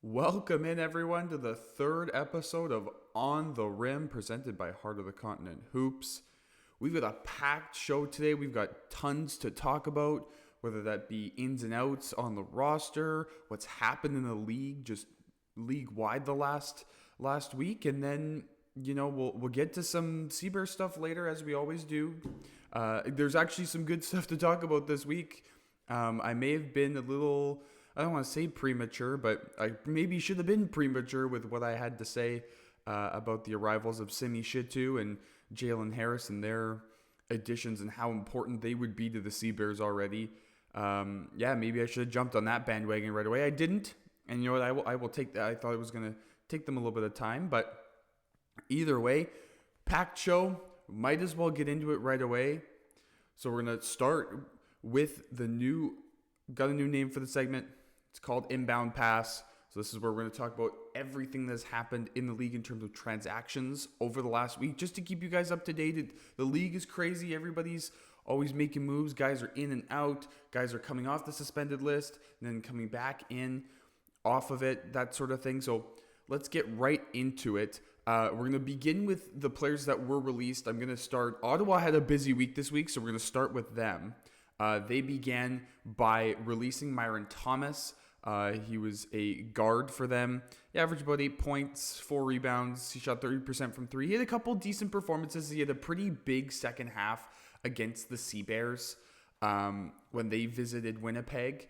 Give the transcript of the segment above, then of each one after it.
Welcome in, everyone, to the third episode of On the Rim, presented by Heart of the Continent Hoops. We've got a packed show today. We've got tons to talk about, whether that be ins and outs on the roster, what's happened in the league, just league-wide the last week, and then we'll get to some Sea Bear stuff later, as we always do. There's actually some good stuff to talk about this week. I may have been a little, I don't want to say premature, but I maybe should have been premature with what I had to say about the arrivals of Simi Shitu and Jalen Harris and their additions and how important they would be to the Sea Bears already. Maybe I should have jumped on that bandwagon right away. I didn't, and you know what? I will take that. I thought it was going to take them a little bit of time, but either way, packed show. Might as well get into it right away. So we're going to start with got a new name for the segment. It's called Inbound Pass. So this is where we're going to talk about everything that's happened in the league in terms of transactions over the last week, just to keep you guys up to date. The league is crazy. Everybody's always making moves. Guys are in and out. Guys are coming off the suspended list and then coming back in off of it, that sort of thing. So let's get right into it. We're going to begin with the players that were released. I'm going to start. Ottawa had a busy week this week, so we're going to start with them. They began by releasing Myron Thomas. He was a guard for them. He averaged about 8 points, 4 rebounds. He shot 30% from three. He had a couple decent performances. He had a pretty big second half against the Sea Bears when they visited Winnipeg.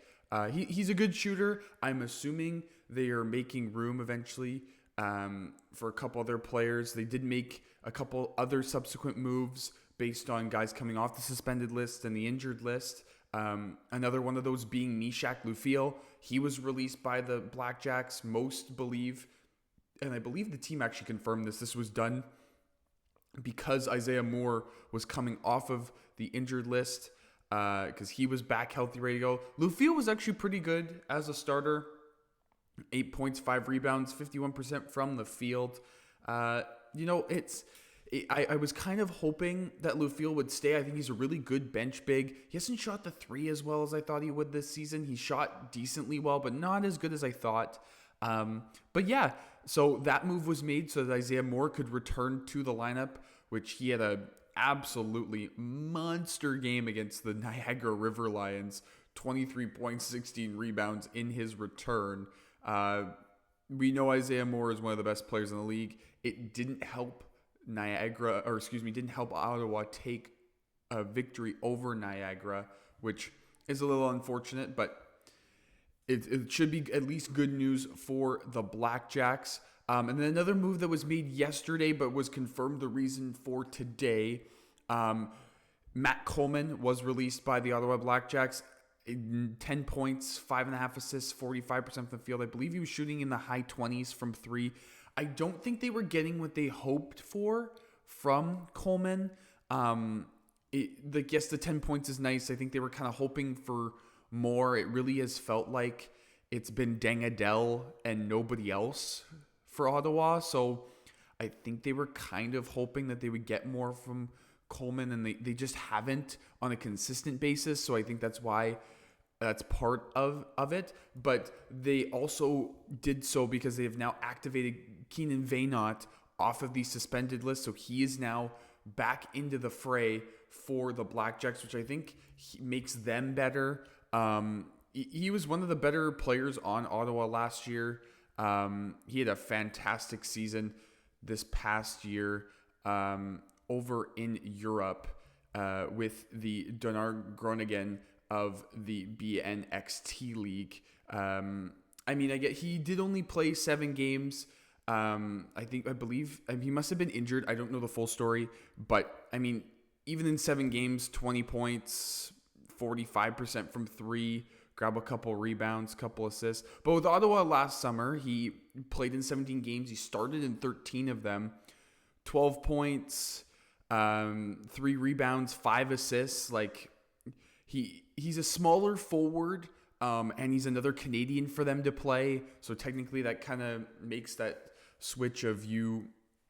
He's a good shooter. I'm assuming they are making room eventually for a couple other players. They did make a couple other subsequent moves based on guys coming off the suspended list and the injured list. Another one of those being Meshach Lufiel. He was released by the Blackjacks. Most believe, and I believe the team actually confirmed this was done because Isaiah Moore was coming off of the injured list because he was back healthy, ready to go. Lufiel was actually pretty good as a starter. 8 points, 5 rebounds, 51% from the field. I was kind of hoping that Lufiel would stay. I think he's a really good bench big. He hasn't shot the three as well as I thought he would this season. He shot decently well, but not as good as I thought. So that move was made so that Isaiah Moore could return to the lineup, which he had a absolutely monster game against the Niagara River Lions. 23 points, 16 rebounds in his return. We know Isaiah Moore is one of the best players in the league. It didn't help didn't help Ottawa take a victory over Niagara, which is a little unfortunate, but it should be at least good news for the Blackjacks. And then another move that was made yesterday, but was confirmed the reason for today. Matt Coleman was released by the Ottawa Blackjacks. 10 points, 5.5 assists, 45% from the field. I believe he was shooting in the high 20s from three. I don't think they were getting what they hoped for from Coleman. Yes, the 10 points is nice. I think they were kind of hoping for more. It really has felt like it's been Deng Adel and nobody else for Ottawa. So I think they were kind of hoping that they would get more from Coleman, and they just haven't on a consistent basis. So I think that's why that's part of it. But they also did so because they have now activated Keenan Vaynot off of the suspended list. So he is now back into the fray for the Blackjacks, which I think makes them better. He was one of the better players on Ottawa last year. He had a fantastic season this past year. Over in Europe with the Donar Groningen of the BNXT League. He did only play 7 games. I believe he must have been injured. I don't know the full story, but even in 7 games, 20 points, 45% from three, grab a couple rebounds, couple assists. But with Ottawa last summer, he played in 17 games. He started in 13 of them, 12 points, 3 rebounds, 5 assists. Like he's a smaller forward, and he's another Canadian for them to play. So technically, that kind of makes that switch of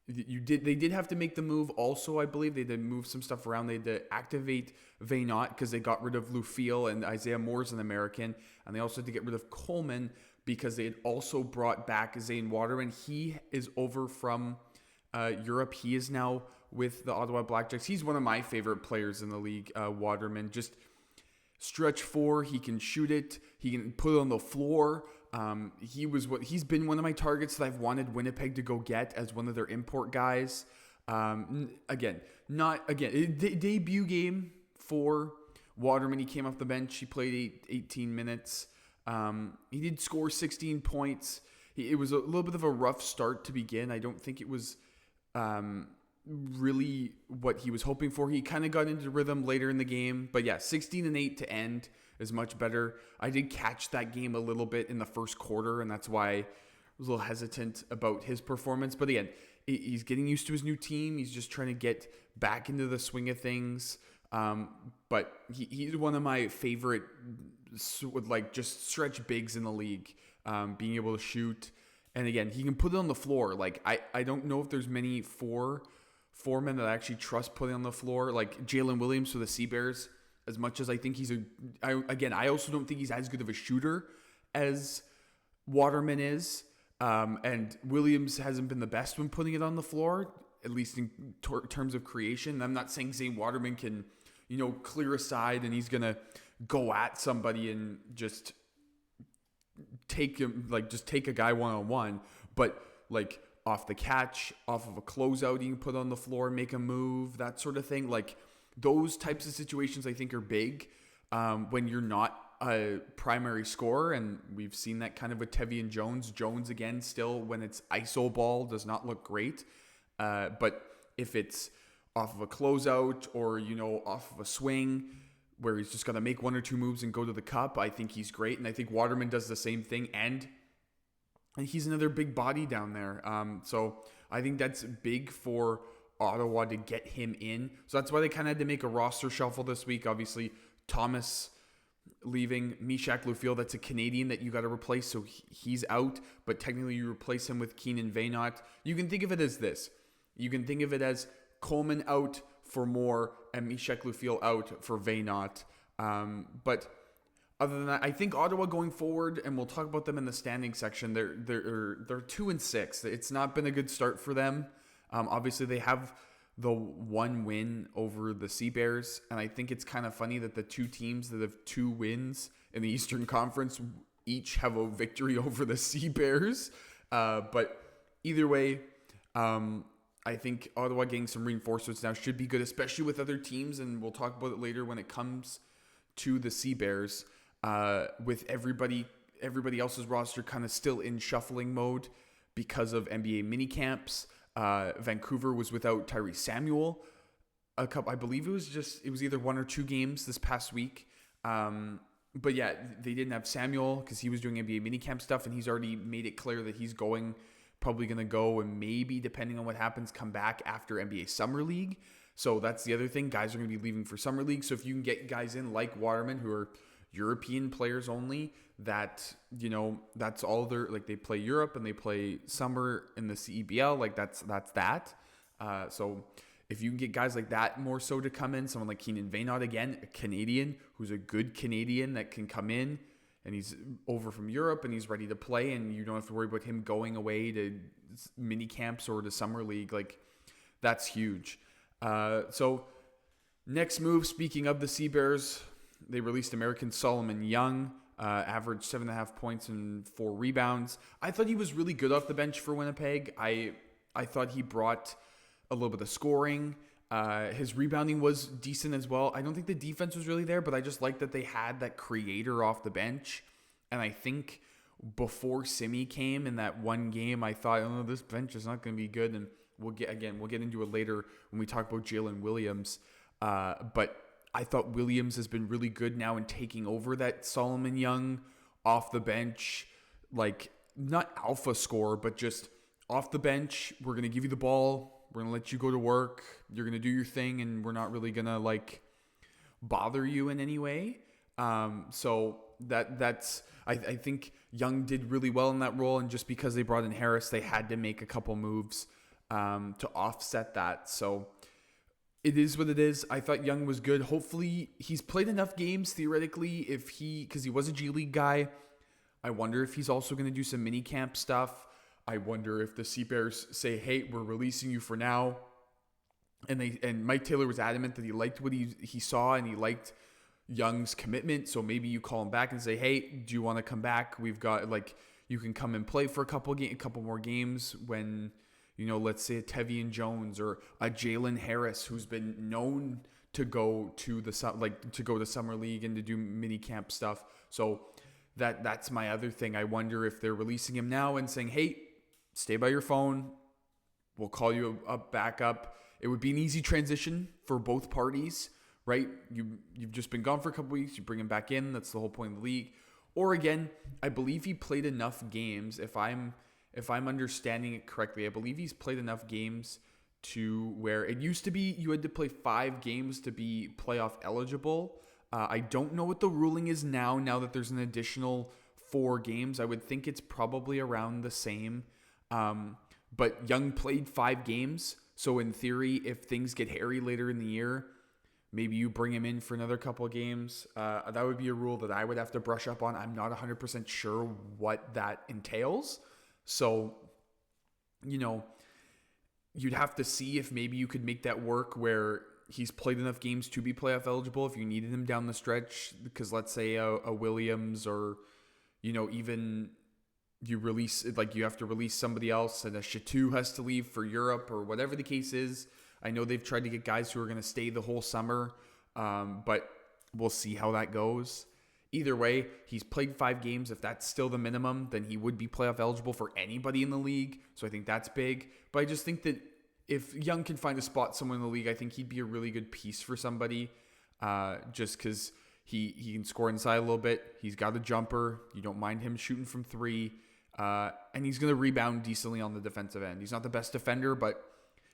They did have to make the move. Also, I believe they did move some stuff around. They had to activate Vaynot because they got rid of Lufiel and Isaiah Moore's an American, and they also had to get rid of Coleman. because they had also brought back Zane Waterman. He is over from Europe. He is now with the Ottawa Blackjacks. He's one of my favorite players in the league, Waterman. Just stretch four, he can shoot it, he can put it on the floor. He's been one of my targets that I've wanted Winnipeg to go get as one of their import guys. Debut game for Waterman. He came off the bench. He played 18 minutes. He did score 16 points. It was a little bit of a rough start to begin. I don't think it was really what he was hoping for. He kind of got into rhythm later in the game. But yeah, 16-8 to end is much better. I did catch that game a little bit in the first quarter, and that's why I was a little hesitant about his performance. But again, he's getting used to his new team. He's just trying to get back into the swing of things. But he's one of my favorite just stretch bigs in the league, being able to shoot. And again, he can put it on the floor. Like, I don't know if there's many foremen that I actually trust putting on the floor. Like Jalen Williams for the Sea Bears, as much as I think I also don't think he's as good of a shooter as Waterman is. And Williams hasn't been the best when putting it on the floor, at least in terms of creation. I'm not saying Zane Waterman can, clear a side and he's going to go at somebody and just take him, just take a guy one-on-one. But off the catch, off of a closeout, you can put on the floor, make a move, that sort of thing. Those types of situations I think are big when you're not a primary scorer, and we've seen that kind of with Tevian Jones. Jones, again, still, when it's iso ball, does not look great. But if it's off of a closeout or, off of a swing where he's just going to make one or two moves and go to the cup, I think he's great. And I think Waterman does the same thing, and he's another big body down there. So I think that's big for Ottawa to get him in. So that's why they kind of had to make a roster shuffle this week. Obviously, Thomas leaving, Mishak Lufiel, that's a Canadian that you got to replace, so he's out. But technically, you replace him with Keenan Vaynot. You can think of it as this. You can think of it as Coleman out for Moore and Mishak Lufiel out for Vaynot. But other than that, I think Ottawa going forward, and we'll talk about them in the standing section, they're 2-6. It's not been a good start for them. Obviously, they have the one win over the Sea Bears, and I think it's kind of funny that the two teams that have 2 wins in the Eastern Conference each have a victory over the Sea Bears. But either way, I think Ottawa getting some reinforcements now should be good, especially with other teams, and we'll talk about it later when it comes to the Sea Bears. With everybody else's roster kind of still in shuffling mode because of NBA minicamps. Vancouver was without Tyrese Samuel. I believe it was either 1 or 2 games this past week. But yeah, they didn't have Samuel because he was doing NBA minicamp stuff, and he's already made it clear that he's probably going to go, and maybe, depending on what happens, come back after NBA Summer League. So that's the other thing. Guys are going to be leaving for Summer League. So if you can get guys in like Waterman, who are European players only, that, that's all they play Europe and they play summer in the CEBL, that's that. So if you can get guys like that more so to come in, someone like Keenan Vaynot, again, a Canadian who's a good Canadian that can come in, and he's over from Europe and he's ready to play, and you don't have to worry about him going away to mini camps or to summer league, that's huge. So next move, speaking of the Sea Bears, they released American Solomon Young, averaged 7.5 points and 4 rebounds. I thought he was really good off the bench for Winnipeg. I thought he brought a little bit of scoring. His rebounding was decent as well. I don't think the defense was really there, but I just liked that they had that creator off the bench. And I think before Simi came in that one game, I thought, oh, this bench is not going to be good. And we'll get into it later when we talk about Jalen Williams. But I thought Williams has been really good now in taking over that Solomon Young off the bench, not alpha score, but just off the bench. We're going to give you the ball. We're going to let you go to work. You're going to do your thing, and we're not really going to bother you in any way. So that's I think Young did really well in that role, and just because they brought in Harris, they had to make a couple moves to offset that. So it is what it is. I thought Young was good. Hopefully, he's played enough games theoretically because he was a G League guy. I wonder if he's also going to do some mini camp stuff. I wonder if the Sea Bears say, hey, we're releasing you for now. And Mike Taylor was adamant that he liked what he saw and he liked Young's commitment. So maybe you call him back and say, hey, do you want to come back? We've got, like, you can come and play for a couple more games when, let's say a Tevian Jones or a Jalen Harris, who's been known to go to summer league and to do mini camp stuff. So that's my other thing. I wonder if they're releasing him now and saying, hey, stay by your phone. We'll call you up back up. It would be an easy transition for both parties, right? You've just been gone for a couple weeks. You bring him back in. That's the whole point of the league. Or again, I believe he played enough games. If I'm understanding it correctly, I believe he's played enough games to where it used to be you had to play 5 games to be playoff eligible. I don't know what the ruling is now that there's an additional 4 games. I would think it's probably around the same. But Young played 5 games. So in theory, if things get hairy later in the year, maybe you bring him in for another couple of games. That would be a rule that I would have to brush up on. I'm not 100% sure what that entails. So, you'd have to see if maybe you could make that work where he's played enough games to be playoff eligible if you needed him down the stretch. Because let's say a Williams or, even you release, like you have to release somebody else and a Chateau has to leave for Europe or whatever the case is. I know they've tried to get guys who are going to stay the whole summer, but we'll see how that goes. Either way, he's played 5 games. If that's still the minimum, then he would be playoff eligible for anybody in the league. So I think that's big. But I just think that if Young can find a spot somewhere in the league, I think he'd be a really good piece for somebody, just because he can score inside a little bit. He's got a jumper. You don't mind him shooting from 3. And he's going to rebound decently on the defensive end. He's not the best defender, but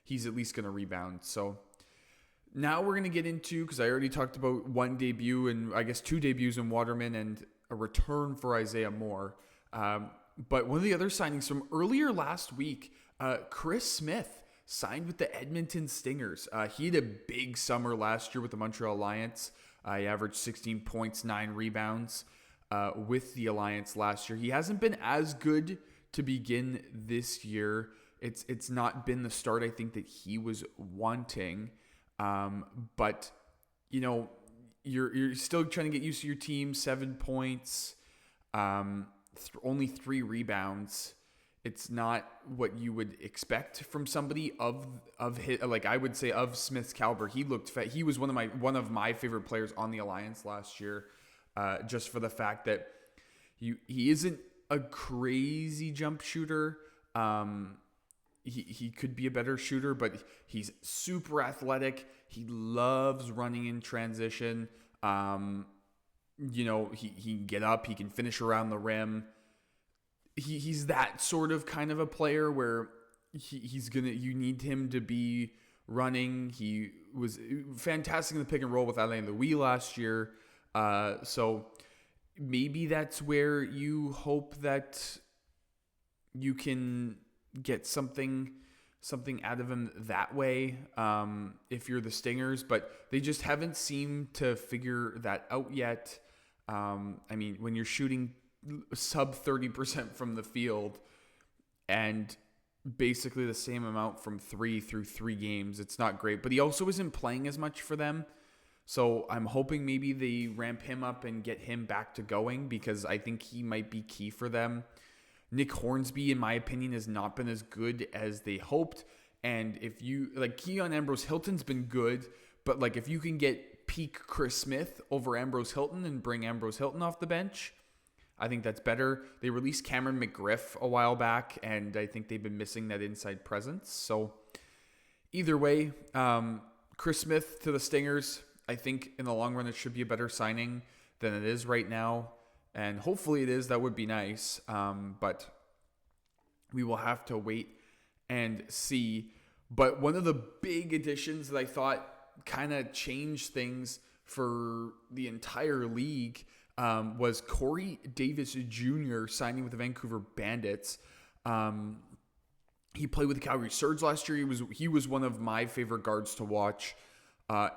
he's at least going to rebound. So now we're going to get into, because I already talked about 1 debut and I guess 2 debuts in Waterman and a return for Isaiah Moore. But one of the other signings from earlier last week, Chris Smith signed with the Edmonton Stingers. He had a big summer last year with the Montreal Alliance. He averaged 16 points, 9 rebounds with the Alliance last year. He hasn't been as good to begin this year. It's not been the start I think that he was wanting. But you're still trying to get used to your team. 7 points, only 3 rebounds. It's not what you would expect from somebody of his, like I would say of Smith's caliber. He was one of my favorite players on the Alliance last year, just for the fact that he isn't a crazy jump shooter. He could be a better shooter, but he's super athletic. He loves running in transition. He can get up. He can finish around the rim. He's that sort of kind of a player where you need him to be running. He was fantastic in the pick and roll with Alain Louis last year. So maybe that's where you hope that you can get something out of him that way, if you're the Stingers, but they just haven't seemed to figure that out yet. When you're shooting sub 30% from the field and basically the same amount from 3 through 3 games, it's not great, but he also isn't playing as much for them. So I'm hoping maybe they ramp him up and get him back to going, because I think he might be key for them. Nick Hornsby, in my opinion, has not been as good as they hoped. And if you, like, Keon Ambrose Hilton's been good, but, like, if you can get peak Chris Smith over Ambrose Hilton and bring Ambrose Hilton off the bench, I think that's better. They released Cameron McGriff a while back, and I think they've been missing that inside presence. So either way, Chris Smith to the Stingers, I think in the long run it should be a better signing than it is right now. And hopefully it is. That would be nice. But we will have to wait and see. But one of the big additions that I thought kind of changed things for the entire league was Corey Davis Jr. signing with the Vancouver Bandits. He played with the Calgary Surge last year. He was one of my favorite guards to watch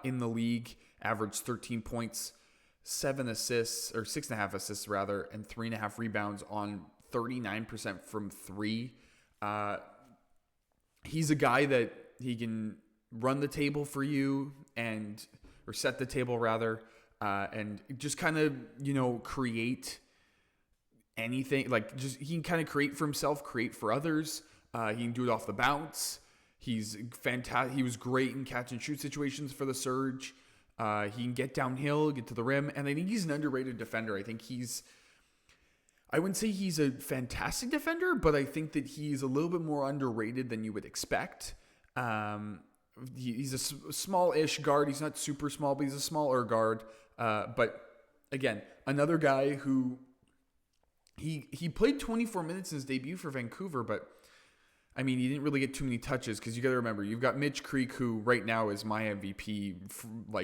in the league. Averaged 13 points, 7 assists, or 6.5 assists rather, and 3.5 rebounds on 39% from three. He's a guy that he can run the table for you or set the table rather, and just kind of, create anything. Like, just he can kind of create for himself, create for others. He can do it off the bounce. He's fantastic. He was great in catch and shoot situations for the Surge. He can get downhill, get to the rim, and I think he's an underrated defender. I wouldn't say he's a fantastic defender, but I think that he's a little bit more underrated than you would expect. He's a small-ish guard. He's not super small, but he's a smaller guard. But again, another guy who he played 24 minutes in his debut for Vancouver, but I mean, he didn't really get too many touches because you got to remember, you've got Mitch Creek, who right now is my MVP,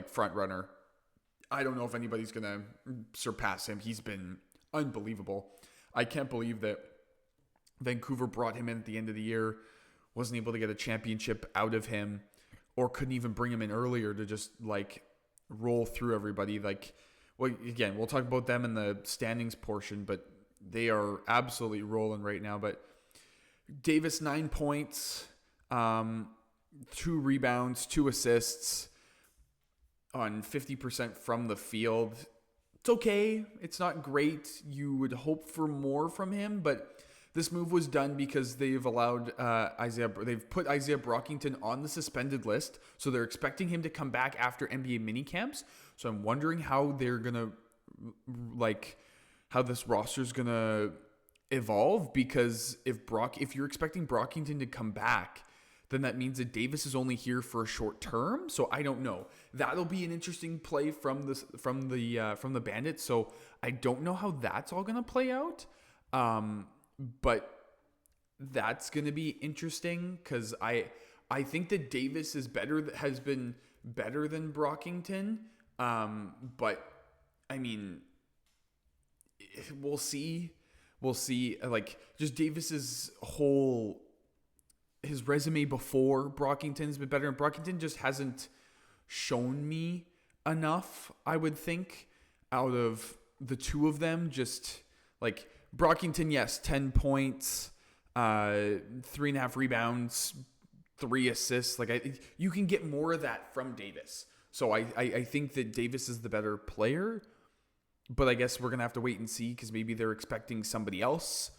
front runner. I don't know if anybody's going to surpass him. He's been unbelievable. I can't believe that Vancouver brought him in at the end of the year, wasn't able to get a championship out of him, or couldn't even bring him in earlier to just roll through everybody. Again, we'll talk about them in the standings portion, but they are absolutely rolling right now. But Davis, 9 points, 2 rebounds, 2 assists on 50% from the field. It's okay. It's not great. You would hope for more from him, but this move was done because they've allowed they've put Isaiah Brockington on the suspended list, so they're expecting him to come back after NBA minicamps. So I'm wondering how they're gonna how this roster's gonna evolve, because if you're expecting Brockington to come back, then that means that Davis is only here for a short term. So I don't know. That'll be an interesting play from the Bandits. So I don't know how that's all gonna play out. But that's gonna be interesting because I think that Davis has been better than Brockington. But I mean, we'll see. We'll see. Just Davis's his resume before Brockington's been better, and Brockington just hasn't shown me enough, I would think, out of the two of them. Just Brockington, yes, 10 points, 3.5 rebounds, 3 assists. You can get more of that from Davis. So I think that Davis is the better player, but I guess we're going to have to wait and see, because maybe they're expecting somebody else,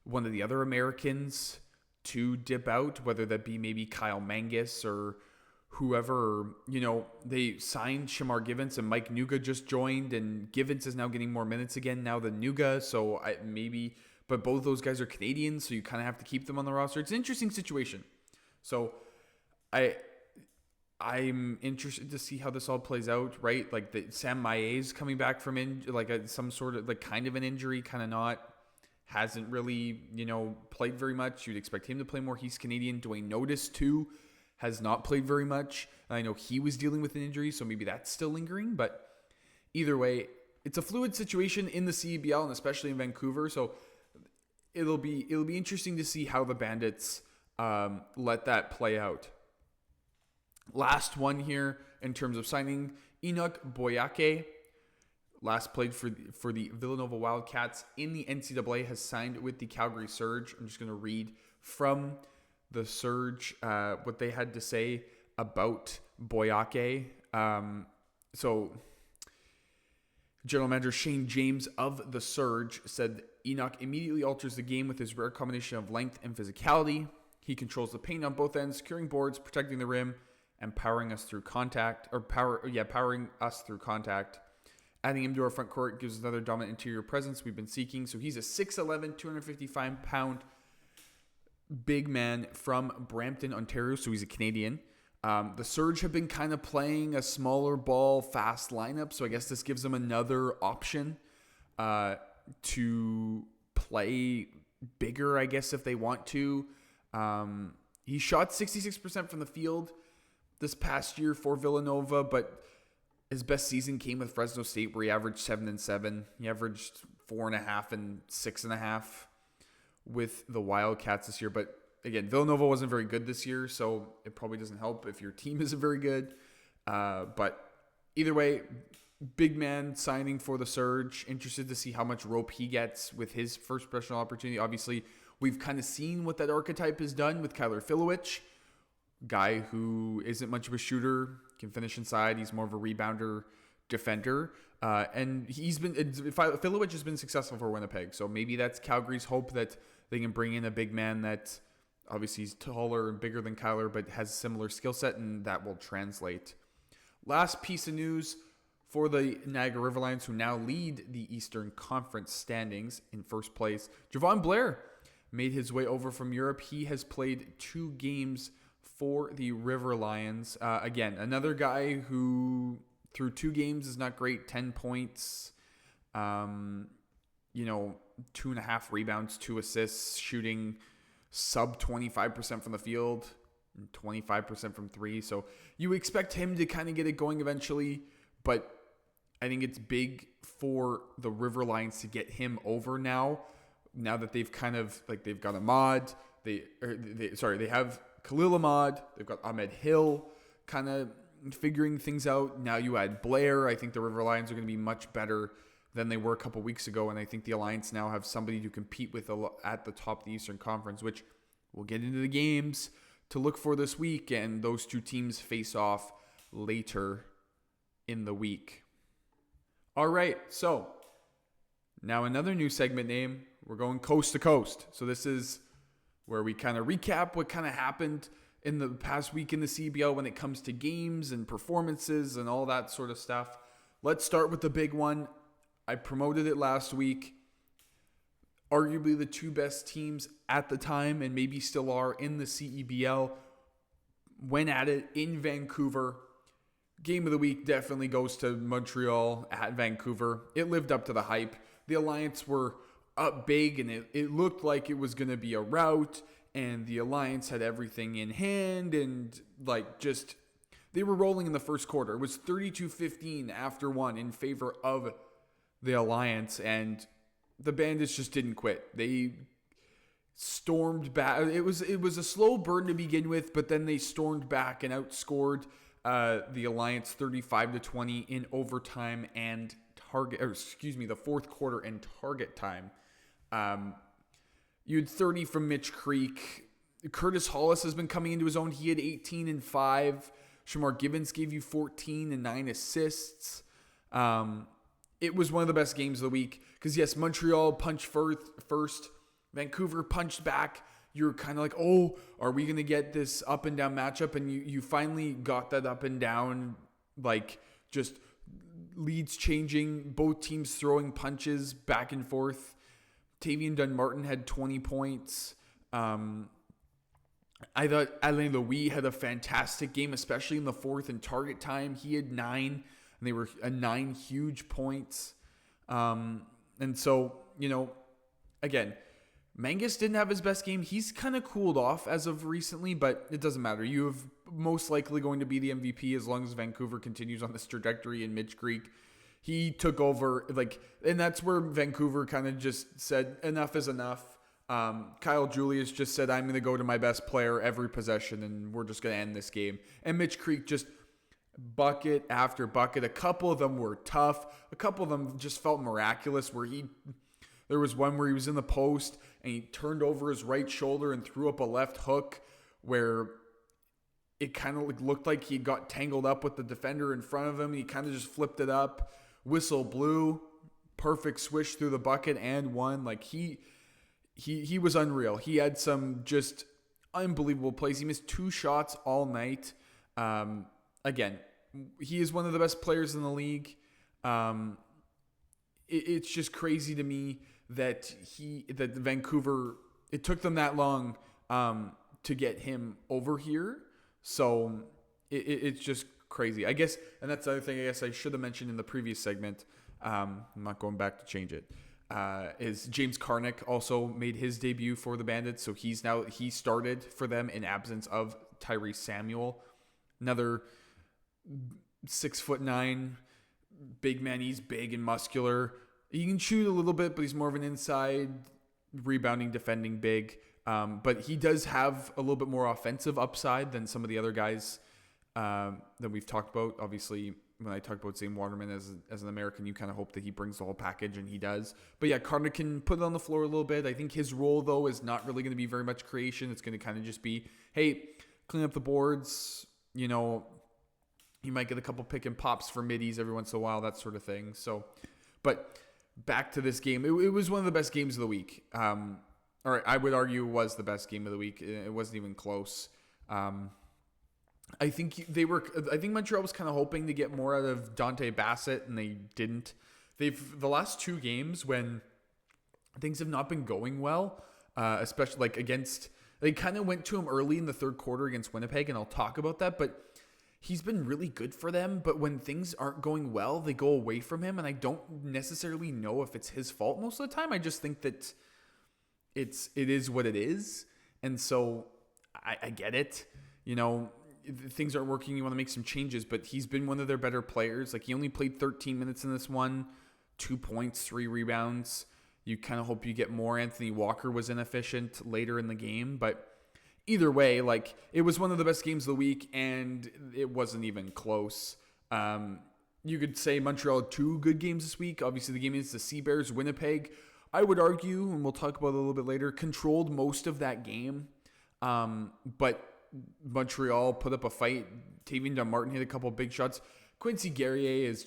one of the other Americans, to dip out, whether that be maybe Kyle Mangus or whoever. They signed Shamar Givens, and Mike Nuga just joined, and Givens is now getting more minutes again now than Nuga. So but both those guys are Canadians, so you kind of have to keep them on the roster. It's an interesting situation. So I'm interested to see how this all plays out, right? Sam Maillet's coming back from some sort of kind of an injury, kind of not. Hasn't really, played very much. You'd expect him to play more. He's Canadian. Dwayne Notice, too, has not played very much. And I know he was dealing with an injury, so maybe that's still lingering. But either way, it's a fluid situation in the CEBL, and especially in Vancouver. So it'll be interesting to see how the Bandits let that play out. Last one here in terms of signing, Enoch Boyake. Last played for the Villanova Wildcats in the NCAA, has signed with the Calgary Surge. I'm just going to read from the Surge what they had to say about Boyake. So General Manager Shane James of the Surge said, Enoch immediately alters the game with his rare combination of length and physicality. He controls the paint on both ends, securing boards, protecting the rim, and powering us through contact. Adding him to our front court gives another dominant interior presence we've been seeking. So he's a 6'11", 255-pound big man from Brampton, Ontario. So he's a Canadian. The Surge have been kind of playing a smaller ball, fast lineup. So I guess this gives them another option to play bigger, I guess, if they want to. He shot 66% from the field this past year for Villanova, but his best season came with Fresno State, where he averaged 7 and 7. He averaged 4.5 and 6.5 with the Wildcats this year. But again, Villanova wasn't very good this year, so it probably doesn't help if your team isn't very good. But either way, big man signing for the Surge. Interested to see how much rope he gets with his first professional opportunity. Obviously, we've kind of seen what that archetype has done with Kyler Filowich. Guy who isn't much of a shooter, can finish inside. He's more of a rebounder, defender. And Filowich has been successful for Winnipeg. So maybe that's Calgary's hope that they can bring in a big man that obviously is taller and bigger than Kyler, but has a similar skill set, and that will translate. Last piece of news for the Niagara River Lions, who now lead the Eastern Conference standings in first place. Javon Blair made his way over from Europe. He has played 2 games for the River Lions. Again, another guy who through 2 games is not great. 10 points, 2.5 rebounds, 2 assists, shooting sub 25% from the field, 25% from 3. So you expect him to kind of get it going eventually, but I think it's big for the River Lions to get him over now that they've kind of they've got Ahmad, they have Khalil Ahmad, they've got Ahmed Hill kind of figuring things out. Now you add Blair. I think the River Lions are going to be much better than they were a couple weeks ago, and I think the Alliance now have somebody to compete with at the top of the Eastern Conference, which we'll get into the games to look for this week, and those 2 teams face off later in the week. All right, so now another new segment name. We're going coast to coast. So this is where we kind of recap what kind of happened in the past week in the CBL when it comes to games and performances and all that sort of stuff. Let's start with the big one. I promoted it last week. Arguably the 2 best teams at the time, and maybe still are, in the CEBL, went at it in Vancouver. Game of the week definitely goes to Montreal at Vancouver. It lived up to the hype. The Alliance were up big, and it looked like it was going to be a rout, and the Alliance had everything in hand, and they were rolling in the first quarter. It was 32-15 after 1 in favor of the Alliance, and the Bandits just didn't quit. They stormed back. It was a slow burn to begin with, but then they stormed back and outscored the Alliance 35-20 in overtime and the fourth quarter and target time. You had 30 from Mitch Creek. Curtis Hollis has been coming into his own. He had 18 and 5. Shamar Givens gave you 14 and 9 assists. It was one of the best games of the week because, yes, Montreal punched first. Vancouver punched back. You're kind of like, oh, are we going to get this up and down matchup? And you finally got that up and down, just leads changing, both teams throwing punches back and forth. Tavian Dunmartin had 20 points. I thought Alain Louis had a fantastic game, especially in the fourth and target time. He had 9, and they were 9 huge points. And so, again, Mangus didn't have his best game. He's kind of cooled off as of recently, but it doesn't matter. You have most likely going to be the MVP as long as Vancouver continues on this trajectory, and Mitch Creek, he took over, and that's where Vancouver kind of just said, enough is enough. Kyle Julius just said, I'm going to go to my best player every possession, and we're just going to end this game. And Mitch Creek just bucket after bucket. A couple of them were tough. A couple of them just felt miraculous, where there was one where he was in the post, and he turned over his right shoulder and threw up a left hook where it kind of looked like he got tangled up with the defender in front of him. He kind of just flipped it up. Whistle blew. Perfect swish through the bucket and one. He was unreal. He had some just unbelievable plays. He missed 2 shots all night. Again, he is one of the best players in the league. It's just crazy to me that Vancouver, it took them that long to get him over here. So it's just crazy, I guess. And that's the other thing I guess I should have mentioned in the previous segment. I'm not going back to change it. Is James Karnick also made his debut for the Bandits. So he started for them in absence of Tyrese Samuel. Another 6'9" big man. He's big and muscular. He can shoot a little bit, but he's more of an inside rebounding, defending big. But he does have a little bit more offensive upside than some of the other guys that we've talked about. Obviously, when I talk about Zane Waterman as an American, you kind of hope that he brings the whole package, and he does. But yeah, Carter can put it on the floor a little bit. I think his role, though, is not really going to be very much creation. It's going to kind of just be, hey, clean up the boards. You know, you might get a couple pick and pops for middies every once in a while, that sort of thing. So, but back to this game. It was one of the best games of the week. All right, I would argue it was the best game of the week. It wasn't even close. I think Montreal was kind of hoping to get more out of Dante Bassett, and they didn't. The last two games when things have not been going well, especially like they kind of went to him early in the third quarter against Winnipeg, and I'll talk about that, but he's been really good for them. But when things aren't going well, they go away from him, and I don't necessarily know if it's his fault most of the time. I just think that it is what it is, and so I get it. You know, things aren't working. You want to make some changes, but he's been one of their better players. Like, he only played 13 minutes in this one, 2 points, 3 rebounds. You kind of hope you get more. Anthony Walker was inefficient later in the game, but either way, like, it was one of the best games of the week, and it wasn't even close. You could say Montreal had 2 good games this week. Obviously, the game against the Sea Bears, Winnipeg, I would argue, and we'll talk about it a little bit later, controlled most of that game. But Montreal put up a fight. Tavian Dunmartin hit a couple of big shots. Quincy Guerrier is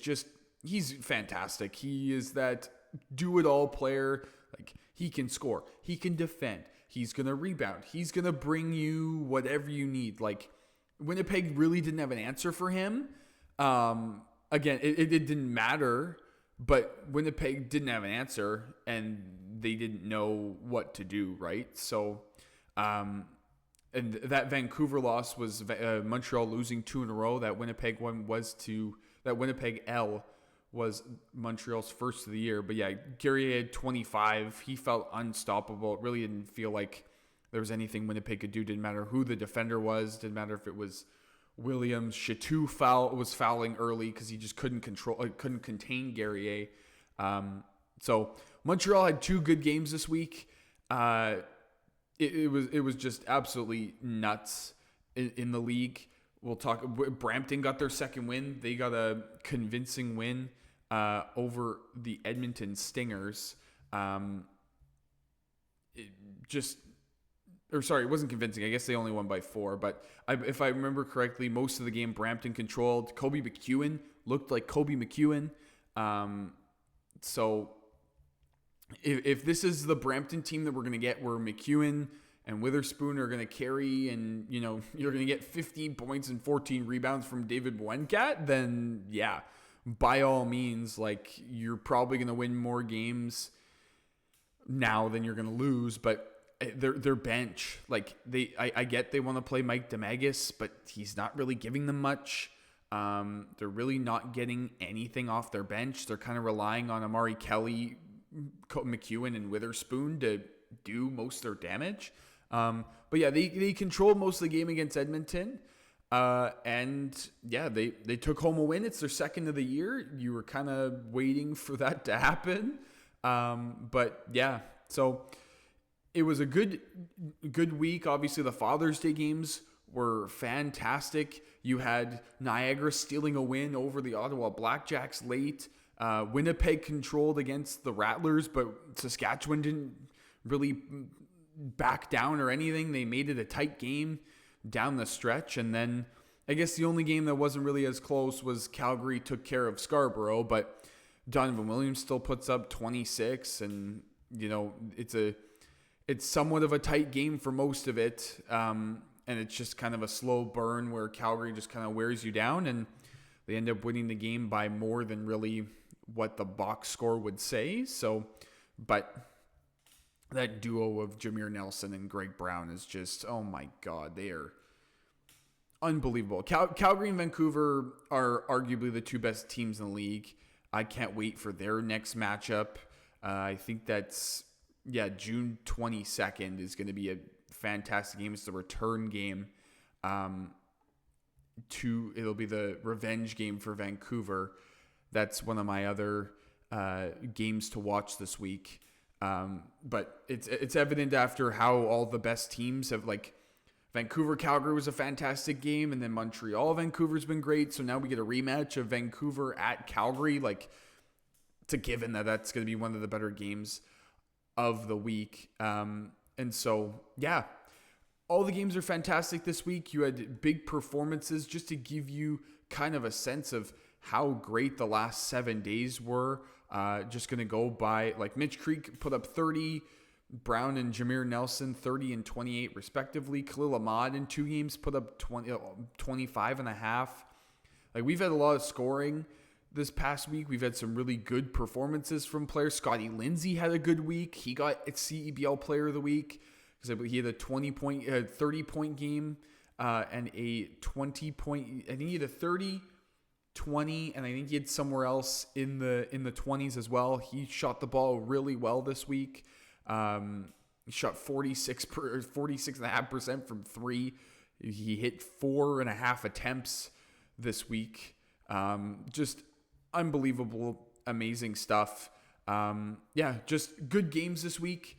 he's fantastic. He is that do-it-all player. Like, he can score. He can defend. He's going to rebound. He's going to bring you whatever you need. Like, Winnipeg really didn't have an answer for him. Again, it didn't matter, but Winnipeg didn't have an answer, and they didn't know what to do, right? So, and that Vancouver loss was Montreal losing 2 in a row. That Winnipeg L was Montreal's first of the year. But yeah, Guerrier had 25. He felt unstoppable. It really didn't feel like there was anything Winnipeg could do. Didn't matter who the defender was. Didn't matter if it was Williams. Chateau was fouling early because he just couldn't contain Guerrier. So Montreal had 2 good games this week. It was just absolutely nuts in the league. We'll talk. Brampton got their second win. They got a convincing win over the Edmonton Stingers. It wasn't convincing. I guess they only won by 4. But if I remember correctly, most of the game Brampton controlled. Kobe McEwen looked like Kobe McEwen. So if this is the Brampton team that we're going to get, where McEwen and Witherspoon are going to carry, and, you know, you're going to get 15 points and 14 rebounds from David Buencat, then yeah, by all means, like, you're probably going to win more games now than you're going to lose. But their bench, like, I get they want to play Mike DeMagus, but he's not really giving them much. They're really not getting anything off their bench. They're kind of relying on Amari Kelly, McEwen, and Witherspoon to do most of their damage. But yeah, they controlled most of the game against Edmonton. And yeah, they took home a win. It's their second of the year. You were kind of waiting for that to happen. But yeah, so it was a good week. Obviously, the Father's Day games were fantastic. You had Niagara stealing a win over the Ottawa Blackjacks late. Winnipeg controlled against the Rattlers, but Saskatchewan didn't really back down or anything. They made it a tight game down the stretch. And then I guess the only game that wasn't really as close was Calgary took care of Scarborough, but Donovan Williams still puts up 26, and, you know, it's somewhat of a tight game for most of it. And it's just kind of a slow burn where Calgary just kind of wears you down, and they end up winning the game by more than really what the box score would say. So, but that duo of Jameer Nelson and Greg Brown is just, oh my God, they are unbelievable. Calgary and Vancouver are arguably the 2 best teams in the league. I can't wait for their next matchup. I think that's, June 22nd is going to be a fantastic game. It's the return game. It'll be the revenge game for Vancouver. That's one of my other games to watch this week. But it's evident after how all the best teams have, like, Vancouver Calgary was a fantastic game, and then Montreal Vancouver's been great. So now we get a rematch of Vancouver at Calgary. Like, it's a given that that's going to be one of the better games of the week. And so, yeah, all the games are fantastic this week. You had big performances just to give you kind of a sense of how great the last 7 days were. Just going to go by, like, Mitch Creek put up 30, Brown and Jameer Nelson 30 and 28 respectively. Khalil Ahmad in 2 games put up 25 and a half. Like, we've had a lot of scoring this past week. We've had some really good performances from players. Scotty Lindsay had a good week. He got CEBL Player of the Week because he had a 30-point game and a 20-point. I think he had a 30, 20, and I think he had somewhere else in the 20s as well. He shot the ball really well this week. He shot 46.5% from 3. He hit 4.5 attempts this week. Just unbelievable, amazing stuff. Just good games this week.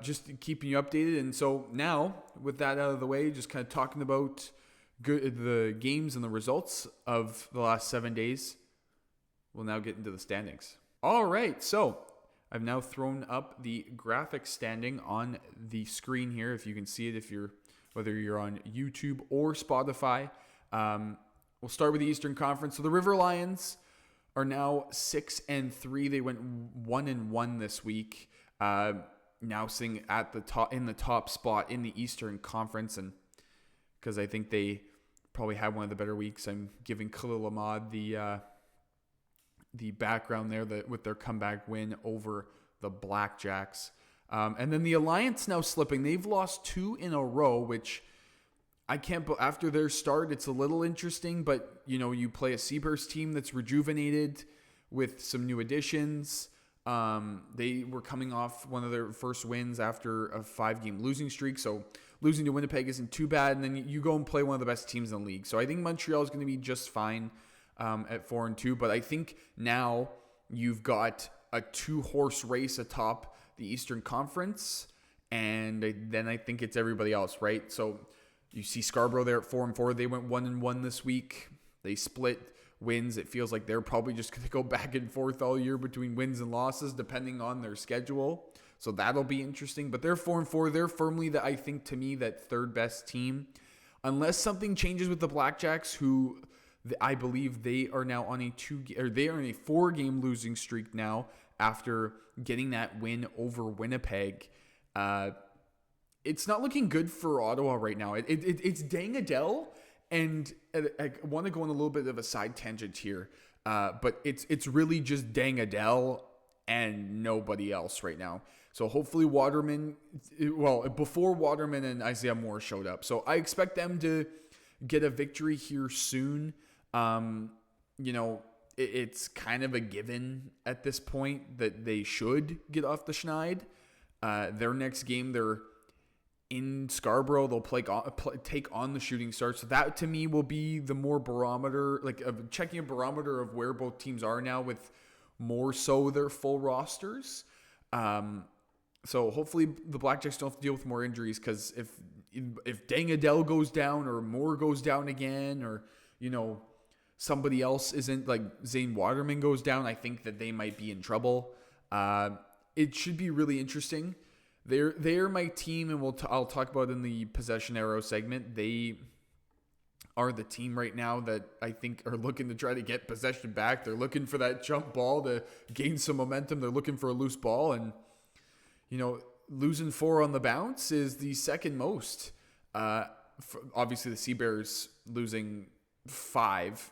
Just keeping you updated. And so now, with that out of the way, just kind of talking about the games and the results of the last 7 days, we'll now get into the standings. All right, so I've now thrown up the graphic standing on the screen here. If you can see it, whether you're on YouTube or Spotify. We'll start with the Eastern Conference. So the River Lions are now 6-3. They went 1-1 this week. Now sitting at the top spot in the Eastern Conference, and because I think they probably had one of the better weeks, I'm giving Khalil Ahmad the background there with their comeback win over the Blackjacks. And then the Alliance now slipping. They've lost 2 in a row, which I can't. After their start, it's a little interesting, but you play a Sea Bears team that's rejuvenated with some new additions. They were coming off one of their first wins after a 5-game losing streak, so losing to Winnipeg isn't too bad. And then you go and play one of the best teams in the league. So I think Montreal is going to be just fine at 4-2, but I think now you've got a 2-horse race atop the Eastern Conference, and then I think it's everybody else, right? So you see Scarborough there at 4-4. They went 1-1 this week. They split wins. It feels like they're probably just going to go back and forth all year between wins and losses, depending on their schedule. So that'll be interesting. But they're 4-4. They're firmly, I think, to me, that third best team, unless something changes with the Blackjacks, who I believe they are now on a 4-game losing streak now after getting that win over Winnipeg. It's not looking good for Ottawa right now. It's dang Adele, and I want to go on a little bit of a side tangent here, but it's really just dang Adele and nobody else right now. So hopefully before Waterman and Isaiah Moore showed up. So I expect them to get a victory here soon. It's kind of a given at this point that they should get off the schneid. Their next game, they're in Scarborough. They'll take on the Shooting Stars. So that, to me, will be the more barometer, checking a barometer of where both teams are now, with more so their full rosters. So hopefully the Blackjacks don't have to deal with more injuries, because if Dang Adele goes down, or Moore goes down again, or somebody else isn't, like Zane Waterman goes down, I think that they might be in trouble. It should be really interesting. They're my team, and I'll talk about it in the possession arrow segment. They are the team right now that I think are looking to try to get possession back. They're looking for that jump ball to gain some momentum. They're looking for a loose ball, and losing 4 on the bounce is the second most. Obviously, the Sea Bears losing 5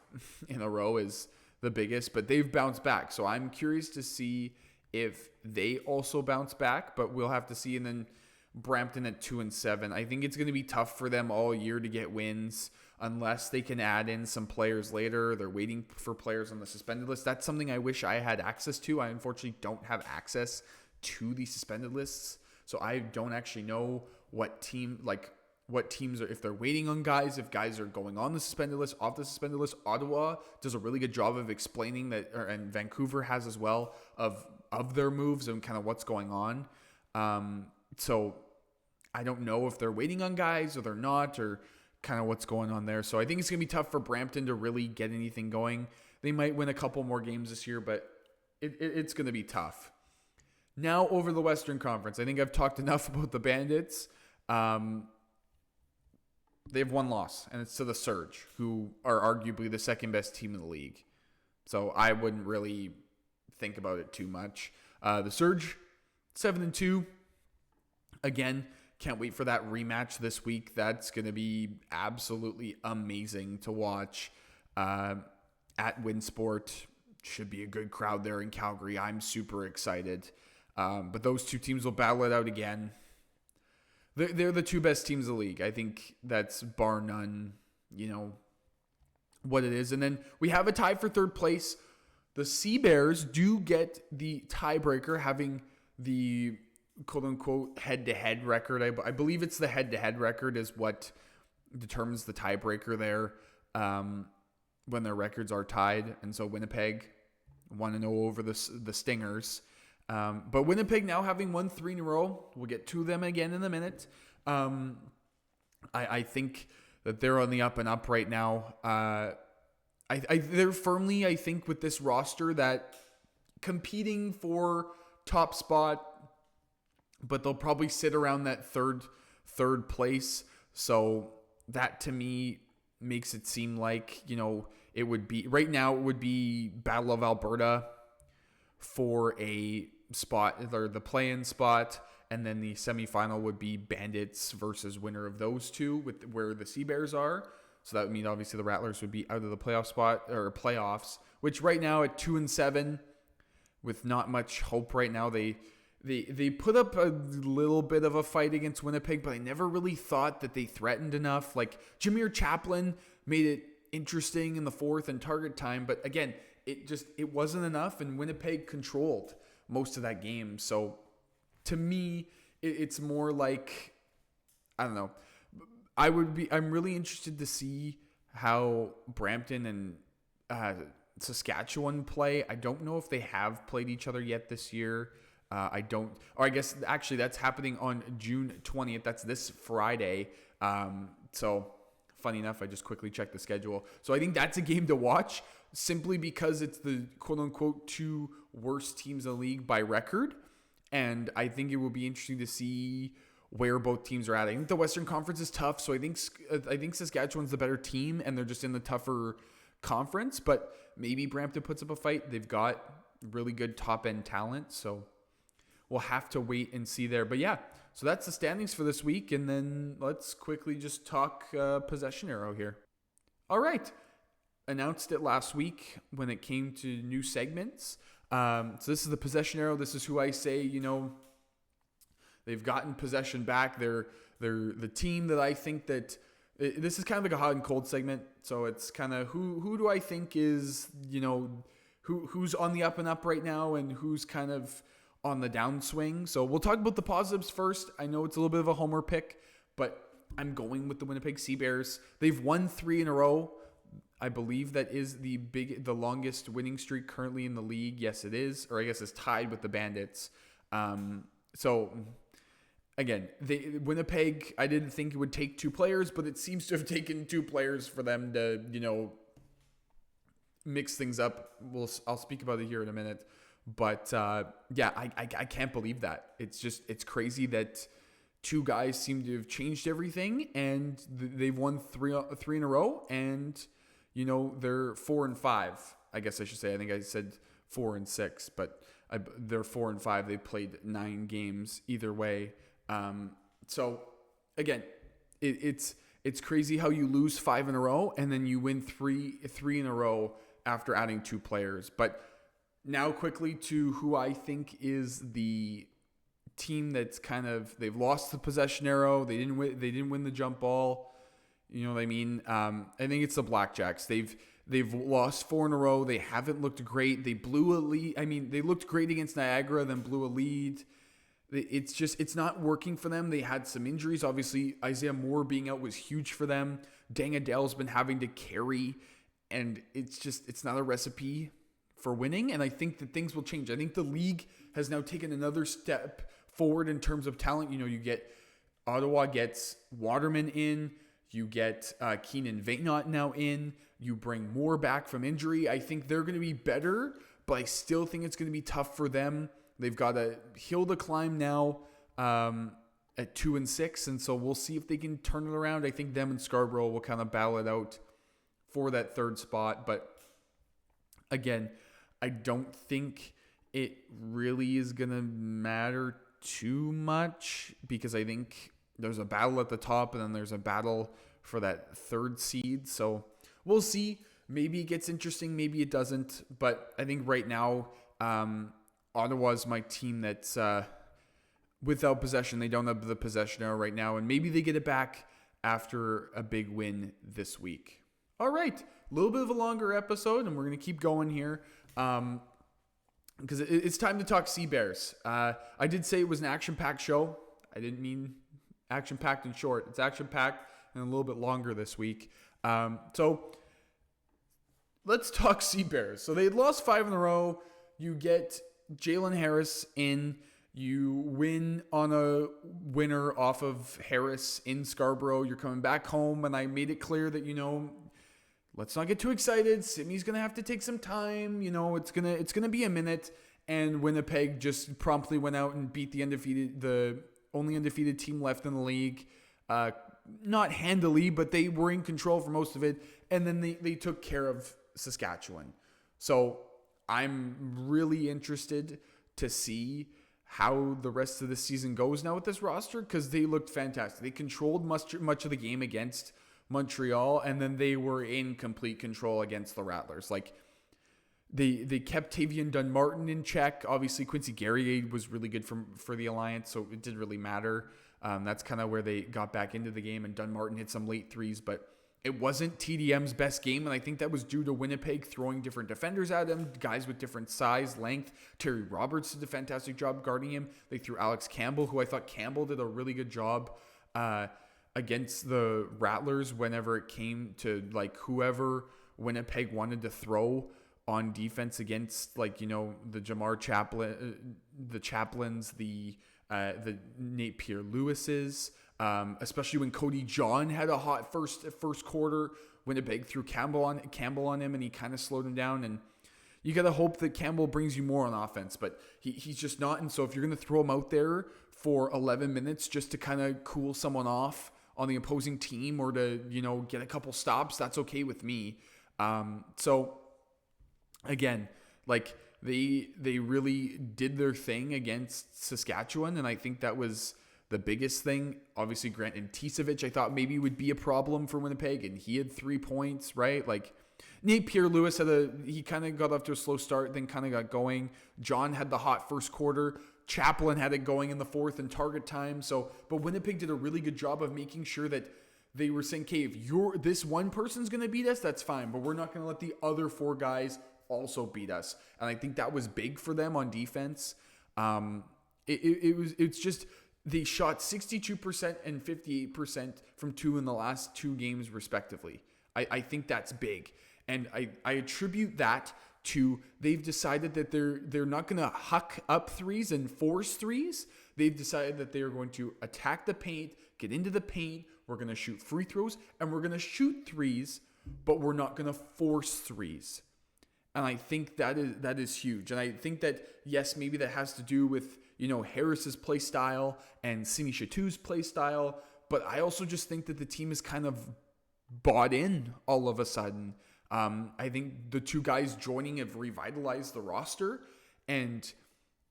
in a row is the biggest, but they've bounced back. So I'm curious to see if they also bounce back, but we'll have to see. And then Brampton at 2-7. I think it's going to be tough for them all year to get wins unless they can add in some players later. They're waiting for players on the suspended list. That's something I wish I had access to. I unfortunately don't have access to the suspended lists, so I don't actually know what teams are, if they're waiting on guys, if guys are going on the suspended list, off the suspended list. Ottawa does a really good job of explaining that, and Vancouver has as well, of their moves and kind of what's going on. So I don't know if they're waiting on guys or they're not, or kind of what's going on there. So I think it's going to be tough for Brampton to really get anything going. They might win a couple more games this year, but it's going to be tough. Now over the Western Conference. I think I've talked enough about the Bandits. They have one loss, and it's to the Surge, who are arguably the second best team in the league. So I wouldn't really think about it too much. The Surge, 7-2. Again, can't wait for that rematch this week. That's going to be absolutely amazing to watch at Winsport. Should be a good crowd there in Calgary. I'm super excited. But those two teams will battle it out again. They're the two best teams in the league. I think that's bar none, what it is. And then we have a tie for third place. The Sea Bears do get the tiebreaker, having the quote-unquote head-to-head record. I believe it's the head-to-head record is what determines the tiebreaker there when their records are tied. And so Winnipeg 1-0 over the Stingers. But Winnipeg now having won 3 in a row. We'll get to them again in a minute. I think that they're on the up and up right now. They're firmly, I think, with this roster that competing for top spot, but they'll probably sit around that third place. So that to me makes it seem like, it would be right now. It would be Battle of Alberta for a spot, or the play-in spot, and then the semifinal would be Bandits versus winner of those two, with where the Sea Bears are. So that would mean obviously the Rattlers would be out of the playoff spot or playoffs, which right now at 2-7, with not much hope right now. They put up a little bit of a fight against Winnipeg, but I never really thought that they threatened enough. Like Jameer Chaplin made it interesting in the fourth and target time, but again, it wasn't enough, and Winnipeg controlled most of that game. So to me, it's more like, I don't know. I'm really interested to see how Brampton and Saskatchewan play. I don't know if they have played each other yet this year. I guess actually that's happening on June 20th. That's this Friday. So funny enough, I just quickly checked the schedule. So I think that's a game to watch, simply because it's the quote-unquote 2 worst teams in the league by record. And I think it will be interesting to see where both teams are at. I think the Western Conference is tough, so I think Saskatchewan's the better team, and they're just in the tougher conference. But maybe Brampton puts up a fight. They've got really good top-end talent, so we'll have to wait and see there. But yeah, so that's the standings for this week, and then let's quickly just talk possession arrow here. All right. Announced it last week when it came to new segments. So this is the possession arrow. This is who I say, they've gotten possession back. They're the team that I think that this is kind of like a hot and cold segment. So it's kind of who do I think is, who's on the up and up right now, and who's kind of on the downswing. So we'll talk about the positives first. I know it's a little bit of a homer pick, but I'm going with the Winnipeg Sea Bears. They've won 3 in a row. I believe that is the longest winning streak currently in the league. Yes, it is. Or I guess it's tied with the Bandits. So again, Winnipeg, I didn't think it would take 2 players, but it seems to have taken 2 players for them to, mix things up. I'll speak about it here in a minute. But yeah, I can't believe that. It's crazy that 2 guys seem to have changed everything, and they've won 3 in a row, and they're 4-5. I guess I should say. I think I said 4-6, but they're 4-5. They played 9 games either way. So again, it's crazy how you lose 5 in a row and then you win 3 in a row after adding 2 players. But now quickly to who I think is the team that's they've lost the possession arrow. They didn't win the jump ball. You know what I mean? I think it's the Blackjacks. They've lost 4 in a row. They haven't looked great. They blew a lead. I mean, they looked great against Niagara, then blew a lead. It's not working for them. They had some injuries. Obviously, Isaiah Moore being out was huge for them. Dang Adele's been having to carry, and it's not a recipe for winning. And I think that things will change. I think the league has now taken another step forward in terms of talent. You get Ottawa gets Waterman in. You get Keenan Vainot now in. You bring Moore back from injury. I think they're going to be better, but I still think it's going to be tough for them. They've got a hill to climb now at 2-6, and so we'll see if they can turn it around. I think them and Scarborough will kind of battle it out for that third spot, but again, I don't think it really is going to matter too much because I think there's a battle at the top and then there's a battle for that third seed. So we'll see. Maybe it gets interesting. Maybe it doesn't. But I think right now, Ottawa's my team that's without possession. They don't have the possession now right now. And maybe they get it back after a big win this week. All right. A little bit of a longer episode, and we're going to keep going here. Because it's time to talk Sea Bears. I did say it was an action-packed show. I didn't mean action-packed and short. It's action-packed and a little bit longer this week. So let's talk Sea Bears. So they had lost 5 in a row. You get Jalen Harris in. You win on a winner off of Harris in Scarborough. You're coming back home, and I made it clear that, let's not get too excited. Sydney's gonna have to take some time. It's gonna be a minute. And Winnipeg just promptly went out and beat the only undefeated team left in the league. Not handily, but they were in control for most of it. And then they took care of Saskatchewan. So I'm really interested to see how the rest of the season goes now with this roster because they looked fantastic. They controlled much of the game against Montreal, and then they were in complete control against the Rattlers. Like they kept Tavian Dunmartin in check. Obviously, Quincy Guerrier was really good for the Alliance, so it didn't really matter. That's kind of where they got back into the game, and Dunmartin hit some late threes, but it wasn't TDM's best game, and I think that was due to Winnipeg throwing different defenders at him, guys with different size, length. Terry Roberts did a fantastic job guarding him. They threw Alex Campbell, who I thought Campbell did a really good job against the Rattlers whenever it came to whoever Winnipeg wanted to throw on defense against the Jamar Chaplin, the Chaplins, the Nate Pierre-Lewis's, especially when Cody John had a hot first quarter. Winnipeg threw Campbell on him, and he kind of slowed him down. And you got to hope that Campbell brings you more on offense, but he's just not. And so if you're going to throw him out there for 11 minutes just to kind of cool someone off on the opposing team or to, get a couple stops, that's okay with me. So again, they really did their thing against Saskatchewan, and I think that was the biggest thing. Obviously, Grant Anticevic, I thought maybe would be a problem for Winnipeg, and he had 3 points, right? Nate Pierre-Lewis he kind of got off to a slow start, then kind of got going. John had the hot first quarter. Chaplin had it going in the fourth in target time. But Winnipeg did a really good job of making sure that they were saying, okay, if this one person's going to beat us, that's fine, but we're not going to let the other 4 guys also beat us. And I think that was big for them on defense. It's just they shot 62% and 58% from 2 in the last 2 games respectively. I think that's big. And I attribute that to they've decided that they're not going to huck up threes and force threes. They've decided that they are going to attack the paint, get into the paint. We're going to shoot free throws and we're going to shoot threes, but we're not going to force threes. And I think that is huge. And I think that, yes, maybe that has to do with, Harris's play style and Simi Chatu's play style. But I also just think that the team is kind of bought in all of a sudden. I think the 2 guys joining have revitalized the roster. And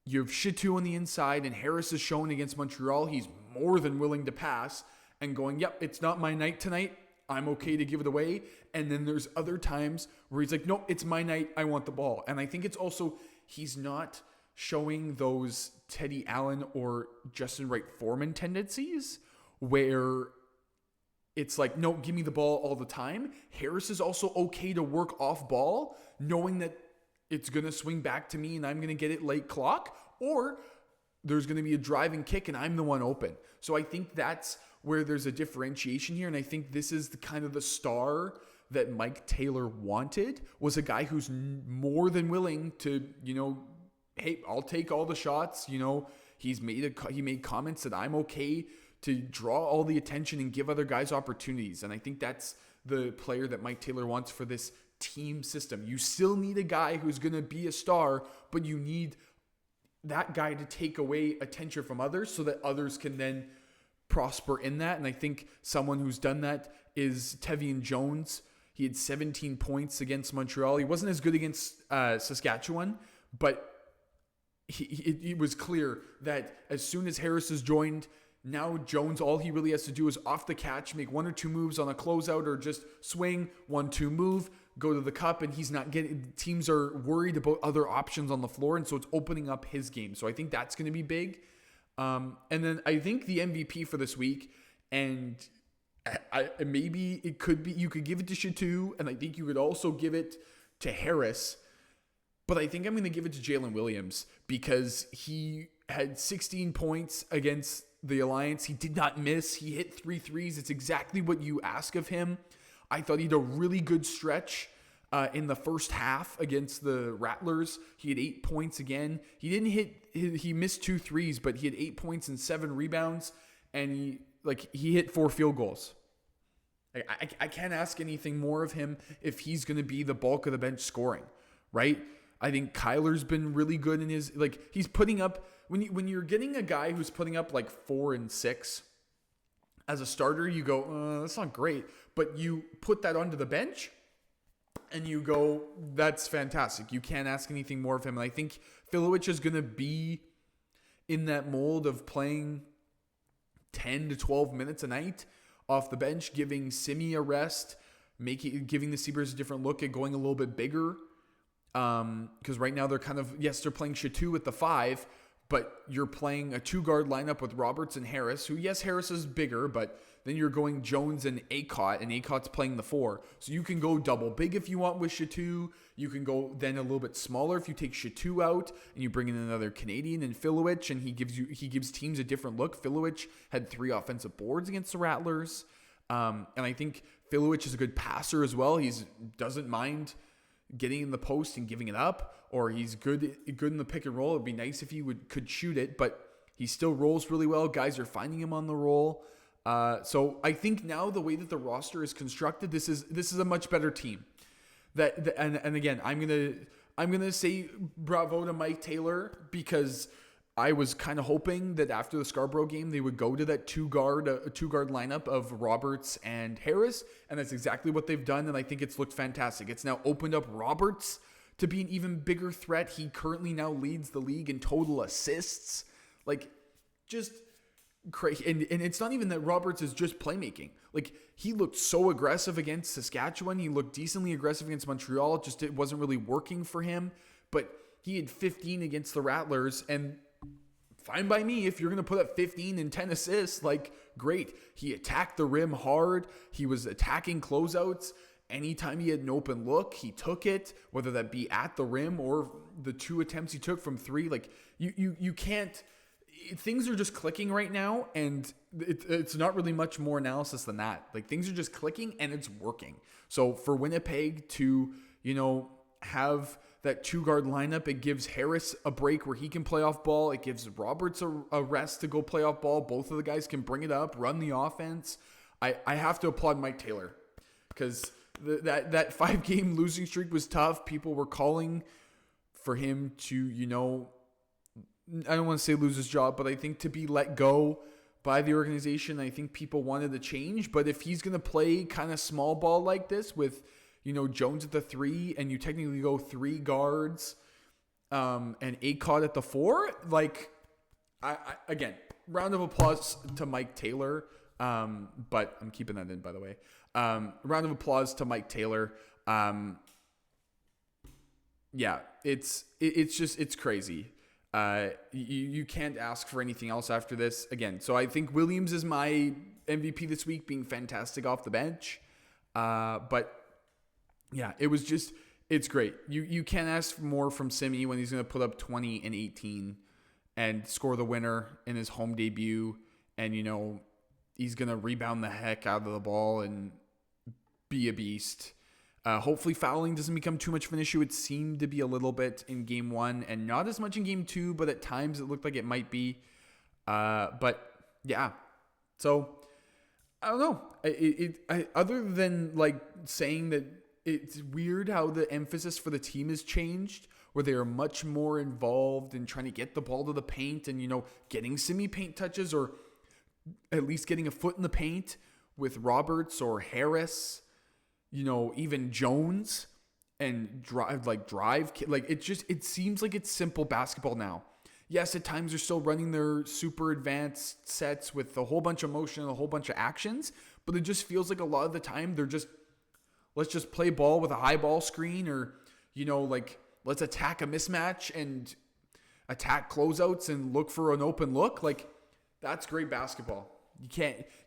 you have Chatu on the inside, and Harris is shown against Montreal. He's more than willing to pass and going, yep, it's not my night tonight. I'm okay to give it away. And then there's other times where he's like, no, it's my night. I want the ball. And I think it's also, he's not showing those Teddy Allen or Justin Wright Foreman tendencies where it's like, no, give me the ball all the time. Harris is also okay to work off ball, knowing that it's going to swing back to me and I'm going to get it late clock, or there's going to be a driving kick and I'm the one open. So I think that's where there's a differentiation here. And I think this is the kind of the star that Mike Taylor wanted, was a guy who's more than willing to, hey, I'll take all the shots. He made comments that I'm okay to draw all the attention and give other guys opportunities. And I think that's the player that Mike Taylor wants for this team system. You still need a guy who's going to be a star, but you need that guy to take away attention from others so that others can then prosper in that. And I think someone who's done that is Tevian Jones. He had 17 points against Montreal. He wasn't as good against Saskatchewan, but it was clear that as soon as Harris has joined, now Jones, all he really has to do is off the catch, make one or two moves on a closeout or just swing, 1-2 move, go to the cup, and he's not getting, teams are worried about other options on the floor, and so it's opening up his game. So I think that's going to be big. And then I think the MVP for this week, and maybe it could be, you could give it to Chateau, and I think you could also give it to Harris, but I think I'm going to give it to Jalen Williams because he had 16 points against the Alliance. He did not miss. He hit 3 threes. It's exactly what you ask of him. I thought he had a really good stretch in the first half against the Rattlers. He had 8 points again. He missed 2 threes, but he had 8 points and 7 rebounds, and he hit 4 field goals. I can't ask anything more of him if he's going to be the bulk of the bench scoring, right? I think Kyler's been really good in his, he's putting up, when you're getting a guy who's putting up 4 and 6 as a starter, you go, that's not great. But you put that onto the bench and you go, that's fantastic. You can't ask anything more of him. And I think Filowich is going to be in that mold of playing 10 to 12 minutes a night off the bench, giving Simi a rest, giving the Sea Bears a different look at going a little bit bigger. Because right now they're they're playing Chateau at the 5, but you're playing a 2-guard lineup with Roberts and Harris, who, yes, Harris is bigger, but then you're going Jones and Acott, and Acott's playing the 4. So you can go double big if you want with Chateau. You can go then a little bit smaller if you take Chateau out and you bring in another Canadian and Filowich, and he gives teams a different look. Filowich had 3 offensive boards against the Rattlers. And I think Filowich is a good passer as well. He doesn't mind getting in the post and giving it up, or he's good in the pick and roll. It'd be nice if he could shoot it, but he still rolls really well. Guys are finding him on the roll. So I think now the way that the roster is constructed, this is a much better team. And again, I'm gonna say bravo to Mike Taylor, because I was kind of hoping that after the Scarborough game they would go to that 2-guard lineup of Roberts and Harris, and that's exactly what they've done, and I think it's looked fantastic. It's now opened up Roberts to be an even bigger threat. He currently now leads the league in total assists. Just crazy. And it's not even that Roberts is just playmaking. He looked so aggressive against Saskatchewan. He looked decently aggressive against Montreal. It wasn't really working for him, but he had 15 against the Rattlers, and fine by me. If you're going to put up 15 and 10 assists, great. He attacked the rim hard. He was attacking closeouts. Anytime he had an open look, he took it, whether that be at the rim or the 2 attempts he took from 3. You can't, things are just clicking right now, and it's not really much more analysis than that. Things are just clicking and it's working. So for Winnipeg to, have that 2-guard lineup, it gives Harris a break where he can play off ball. It gives Roberts a rest to go play off ball. Both of the guys can bring it up, run the offense. I have to applaud Mike Taylor, because that 5-game losing streak was tough. People were calling for him to, I don't want to say lose his job, but I think to be let go by the organization. I think people wanted a change, but if he's going to play kind of small ball like this with, Jones at the 3, and you technically go 3 guards, and Acott at the 4, again, round of applause to Mike Taylor. But I'm keeping that in, by the way. Round of applause to Mike Taylor. Yeah, it's crazy. You can't ask for anything else after this. Again, so I think Williams is my MVP this week, being fantastic off the bench. But yeah, it's great. You can't ask for more from Simi when he's going to put up 20 and 18 and score the winner in his home debut. And, he's going to rebound the heck out of the ball and be a beast. Hopefully fouling doesn't become too much of an issue. It seemed to be a little bit in game 1 and not as much in game 2, but at times it looked like it might be. But yeah, So I don't know. Other than like saying that it's weird how the emphasis for the team has changed, where they are much more involved in trying to get the ball to the paint and, getting semi-paint touches or at least getting a foot in the paint with Roberts or Harris, even Jones, and drive. It seems like it's simple basketball now. Yes, at times they're still running their super advanced sets with a whole bunch of motion and a whole bunch of actions, but it just feels like a lot of the time they're just, let's just play ball with a high ball screen, or, let's attack a mismatch and attack closeouts and look for an open look. Like, that's great basketball.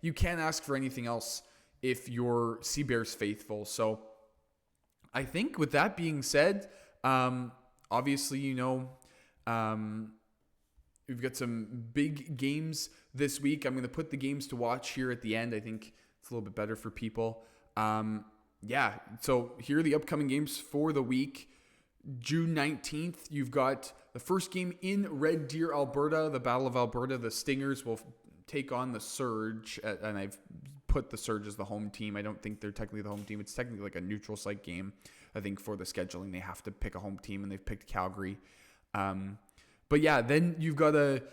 You can't ask for anything else if you're Sea Bears faithful. So I think with that being said, obviously, we've got some big games this week. I'm going to put the games to watch here at the end. I think it's a little bit better for people. So here are the upcoming games for the week. June 19th, you've got the first game in Red Deer, Alberta, the Battle of Alberta. The Stingers will take on the Surge, and I've put the Surge as the home team. I don't think they're technically the home team. It's technically like a neutral site game. I think for the scheduling, they have to pick a home team, and they've picked Calgary. But yeah, then you've got a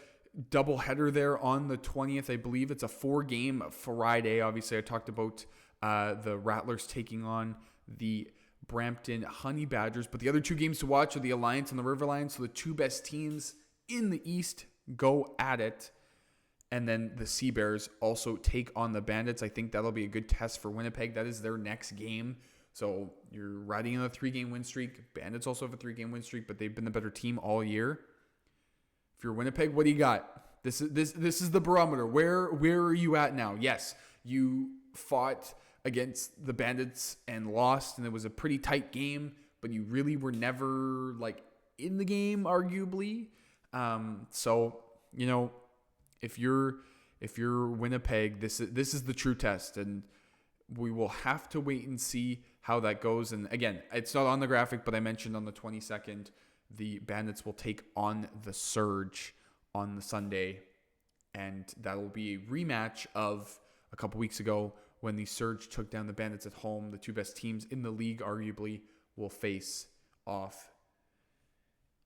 doubleheader there on the 20th. I believe it's a 4-game Friday. Obviously, I talked about the Rattlers taking on the Brampton Honey Badgers. But the other 2 games to watch are the Alliance and the River Lions. So the 2 best teams in the East go at it. And then the Sea Bears also take on the Bandits. I think that'll be a good test for Winnipeg. That is their next game. So you're riding on a 3-game win streak. Bandits also have a 3-game win streak, but they've been the better team all year. If you're Winnipeg, what do you got? This is the barometer. Where are you at now? Yes, you fought against the Bandits and lost, and it was a pretty tight game, but you really were never in the game, arguably. So if you're Winnipeg, this is the true test, and we will have to wait and see how that goes. And again, it's not on the graphic, but I mentioned on the 22nd, the Bandits will take on the Surge on the Sunday, and that will be a rematch of a couple weeks ago when the Surge took down the Bandits at home. The 2 best teams in the league, arguably, will face off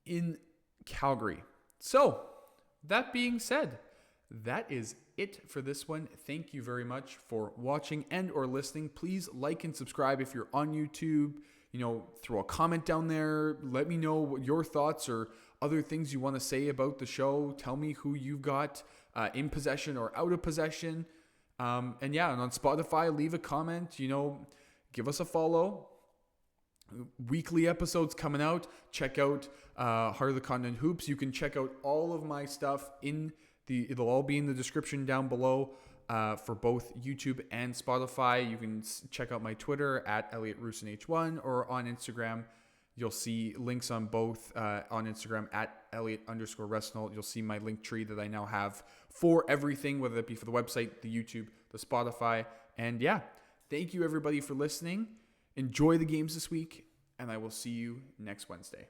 in Calgary. So, that being said, that is it for this one. Thank you very much for watching and or listening. Please like and subscribe if you're on YouTube. Throw a comment down there. Let me know what your thoughts or other things you want to say about the show. Tell me who you've got in possession or out of possession. And on Spotify, leave a comment. Give us a follow. Weekly episodes coming out. Check out Heart of the Continent Hoops. You can check out all of my stuff it'll all be in the description down below. For both YouTube and Spotify. You can check out my Twitter at ElliotRusinH1 or on Instagram. You'll see links on both on Instagram at Elliot_Resnell. You'll see my link tree that I now have for everything, whether it be for the website, the YouTube, the Spotify. And thank you everybody for listening. Enjoy the games this week, and I will see you next Wednesday.